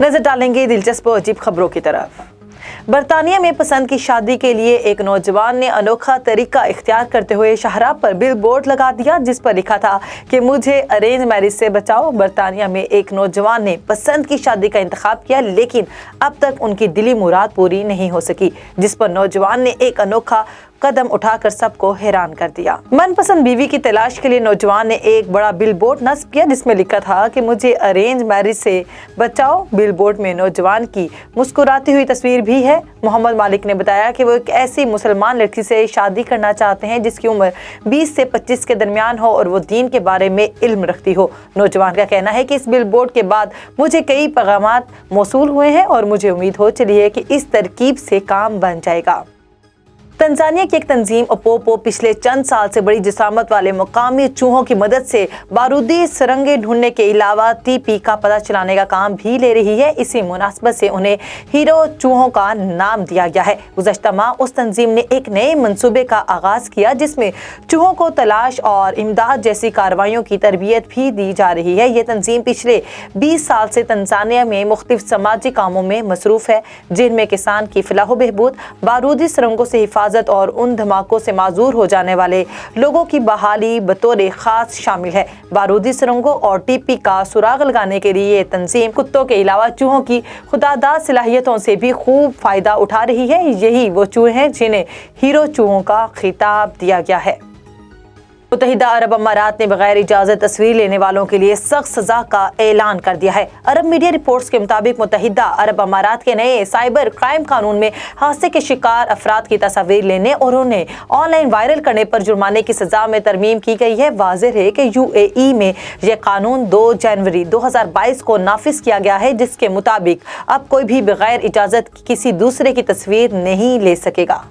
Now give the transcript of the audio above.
नजर डालेंगे दिलचस्प और अजीब खबरों की तरफ। बर्तानिया में पसंद की शादी के लिए एक नौजवान ने अनोखा तरीका इख्तियार करते हुए शाहराह पर बिल बोर्ड लगा दिया, जिस पर लिखा था कि मुझे अरेंज मैरिज से बचाओ। बर्तानिया में एक नौजवान ने पसंद की शादी का इंतखाब किया, लेकिन अब तक उनकी दिली मुराद पूरी नहीं हो सकी, जिस पर नौजवान ने एक अनोखा कदम उठाकर सबको हैरान कर दिया। मनपसंद बीवी की तलाश के लिए नौजवान ने एक बड़ा बिल बोर्ड नस्ब किया, जिसमें लिखा था कि मुझे अरेंज मैरिज से बचाओ। बिल बोर्ड में नौजवान की मुस्कुराती हुई तस्वीर भी है। मोहम्मद मालिक ने बताया कि वो एक ऐसी मुसलमान लड़की से शादी करना चाहते हैं जिसकी उम्र 20 से 25 के दरमियान हो और वो दीन के बारे में इल्म रखती हो। नौजवान का कहना है कि इस बिल बोर्ड के बाद मुझे कई पैगामात मौसूल हुए हैं और मुझे उम्मीद हो चली है कि इस तरकीब से काम बन जाएगा। तंजानिया की एक तंजीम अपोपो पिछले चंद साल से बड़ी जिसामत वाले मकामी चूहों की मदद से बारूदी सुरंगें ढूंढने के अलावा टीपी का पता चलाने का काम भी ले रही है। इसी मुनासबत से उन्हें हीरो चूहों का नाम दिया गया है। गुज़श्ता माह उस तंजीम ने एक नए मंसूबे का आगाज़ किया, जिसमें चूहों को तलाश और इमदाद जैसी कार्रवाइयों की तरबियत भी दी जा रही है। ये तंजीम पिछले 20 साल से तंजानिया में मुख्तलिफ समाजी कामों में मसरूफ़ है, जिनमें किसान की फलाह बहबूद, बारूदी सुरंगों से हिफाजत और उन धमाकों से माजूर हो जाने वाले लोगों की बहाली बतौर खास शामिल है। बारूदी सुरंगों और टीपी का सुराग लगाने के लिए ये तंजीम कुत्तों के अलावा चूहों की खुदादाद सलाहियतों से भी खूब फायदा उठा रही है। यही वो चूहे हैं जिन्हें हीरो चूहों का खिताब दिया गया है। मुत्तहिदा अरब अमारात ने बगैर इजाज़त तस्वीर लेने वालों के लिए सख्त सज़ा का ऐलान कर दिया है। अरब मीडिया रिपोर्ट्स के मुताबिक मुत्तहिदा अरब अमारात के नए साइबर क्राइम कानून में हादसे के शिकार अफराद की तस्वीर लेने और उन्हें ऑनलाइन वायरल करने पर जुर्माने की सज़ा में तरमीम की गई है। वाज़ेह है कि UAE में यह कानून 2 जनवरी 2022 को नाफिज किया गया है, जिसके मुताबिक अब कोई भी बगैर इजाज़त किसी दूसरे की तस्वीर नहीं ले सकेगा।